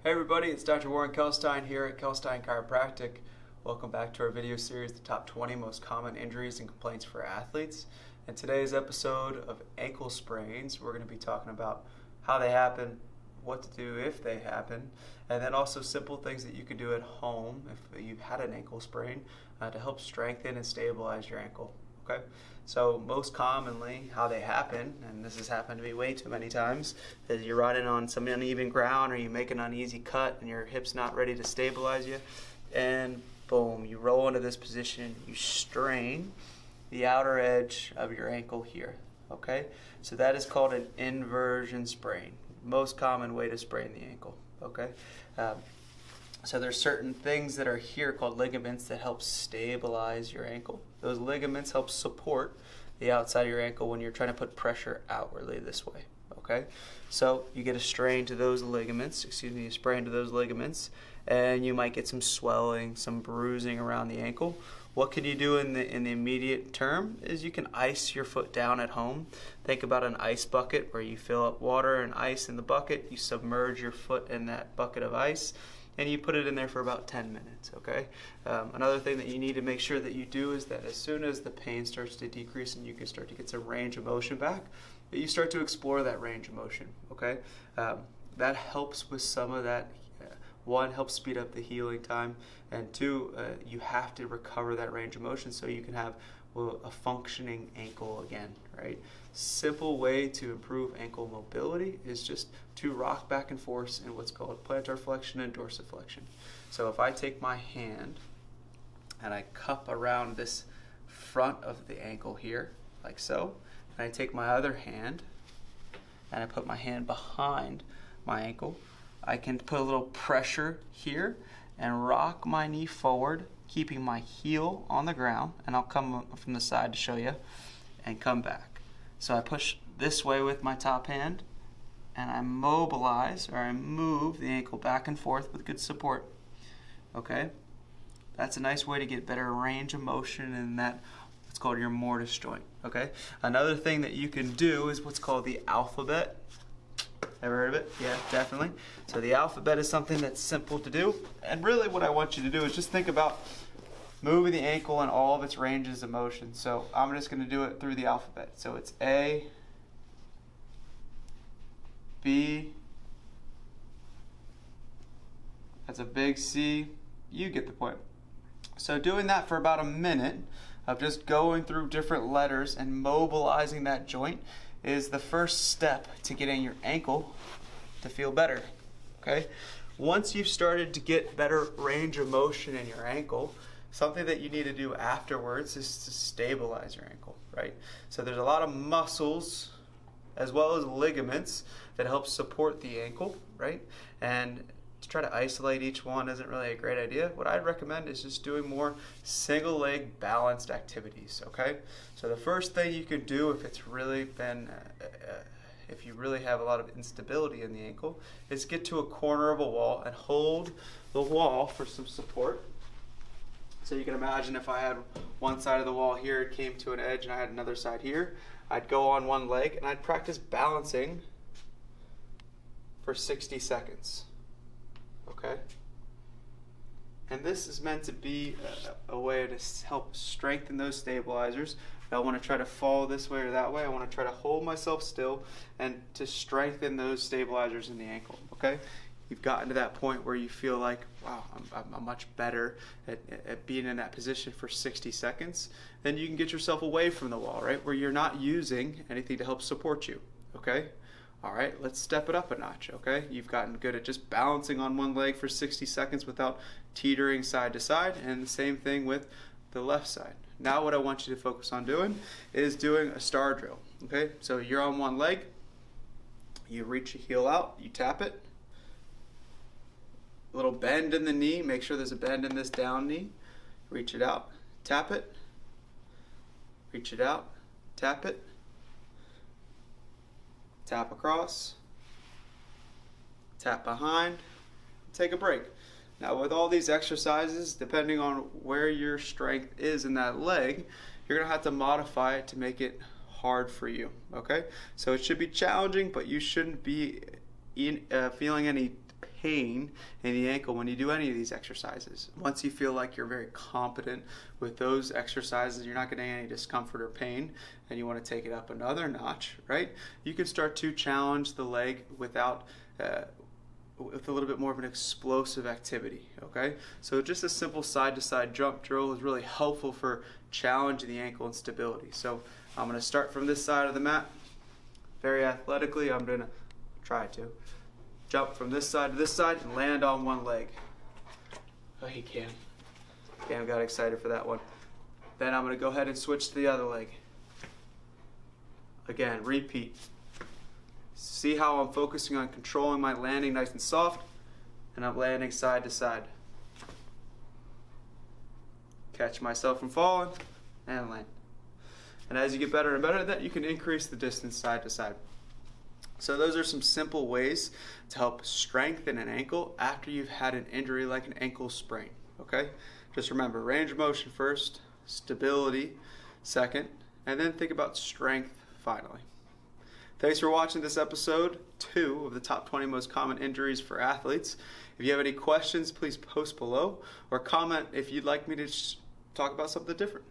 Hey everybody, it's Dr. Warren Kalkstein here at Kalkstein Chiropractic. Welcome back to our video series, The Top 20 Most Common Injuries and Complaints for Athletes. In today's episode of ankle sprains, we're going to be talking about how they happen, what to do if they happen, and then also simple things that you can do at home if you've had an ankle sprain to help strengthen and stabilize your ankle. Okay, so most commonly how they happen, and this has happened to me way too many times, is you're riding on some uneven ground or you make an uneasy cut and your hip's not ready to stabilize you, and boom, you roll into this position, you strain the outer edge of your ankle here. Okay, so that is called an inversion sprain. Most common way to sprain the ankle. Okay, so there's certain things that are here called ligaments that help stabilize your ankle. Those ligaments help support the outside of your ankle when you're trying to put pressure outwardly this way. Okay, so you get a strain to those ligaments, a sprain to those ligaments, and you might get some swelling, some bruising around the ankle. What can you do in the immediate term is you can ice your foot down at home. Think about an ice bucket where you fill up water and ice in the bucket, you submerge your foot in that bucket of ice, and you put it in there for about 10 minutes, okay? Another thing that you need to make sure that you do is that as soon as the pain starts to decrease and you can start to get some range of motion back, that you start to explore that range of motion, okay? That helps with some of that. One, helps speed up the healing time, and two, you have to recover that range of motion so you can have a functioning ankle again, right? Simple way to improve ankle mobility is just to rock back and forth in what's called plantar flexion and dorsiflexion. So if I take my hand and I cup around this front of the ankle here, like so, and I take my other hand and I put my hand behind my ankle, I can put a little pressure here and rock my knee forward, keeping my heel on the ground, and I'll come from the side to show you, and come back. So I push this way with my top hand, and I mobilize, or I move the ankle back and forth with good support. Okay? That's a nice way to get better range of motion in that, what's called your mortise joint. Okay? Another thing that you can do is what's called the alphabet. Ever heard of it? Yeah, definitely. So the alphabet is something that's simple to do, and really what I want you to do is just think about moving the ankle in all of its ranges of motion. So I'm just going to do it through the alphabet. So it's A, B, that's a big C, you get the point. So doing that for about a minute of just going through different letters and mobilizing that joint is the first step to getting your ankle to feel better, okay? Once you've started to get better range of motion in your ankle, something that you need to do afterwards is to stabilize your ankle, right? So there's a lot of muscles as well as ligaments that help support the ankle, right? And to try to isolate each one isn't really a great idea. What I'd recommend is just doing more single leg balanced activities, okay? So the first thing you can do if it's really been, if you really have a lot of instability in the ankle, is get to a corner of a wall and hold the wall for some support. So you can imagine if I had one side of the wall here, it came to an edge, and I had another side here, I'd go on one leg and I'd practice balancing for 60 seconds. Okay? And this is meant to be a way to help strengthen those stabilizers. I want to try to fall this way or that way. I want to try to hold myself still and to strengthen those stabilizers in the ankle. Okay? You've gotten to that point where you feel like, wow, I'm much better at being in that position for 60 seconds. Then you can get yourself away from the wall, right? Where you're not using anything to help support you. Okay? All right, let's step it up a notch, okay? You've gotten good at just balancing on one leg for 60 seconds without teetering side to side, and the same thing with the left side. Now what I want you to focus on doing is doing a star drill, okay? So you're on one leg, you reach your heel out, you tap it, a little bend in the knee, make sure there's a bend in this down knee, reach it out, tap it, reach it out, tap it, tap across, tap behind, take a break. Now with all these exercises, depending on where your strength is in that leg, you're going to have to modify it to make it hard for you, okay? So it should be challenging, but you shouldn't be feeling any pain in the ankle when you do any of these exercises. Once you feel like you're very competent with those exercises, you're not getting any discomfort or pain, and you want to take it up another notch, right? You can start to challenge the leg with a little bit more of an explosive activity, okay? So just a simple side-to-side jump drill is really helpful for challenging the ankle and stability. So I'm going to start from this side of the mat. Very athletically, I'm going to try to jump from this side to this side and land on one leg. Oh, he can. Cam got excited for that one. Then I'm going to go ahead and switch to the other leg. Again, repeat. See how I'm focusing on controlling my landing nice and soft, and I'm landing side to side. Catch myself from falling and land. And as you get better and better at that, you can increase the distance side to side. So those are some simple ways to help strengthen an ankle after you've had an injury like an ankle sprain, okay? Just remember, range of motion first, stability second, and then think about strength finally. Thanks for watching this episode 2 of the top 20 most common injuries for athletes. If you have any questions, please post below or comment if you'd like me to talk about something different.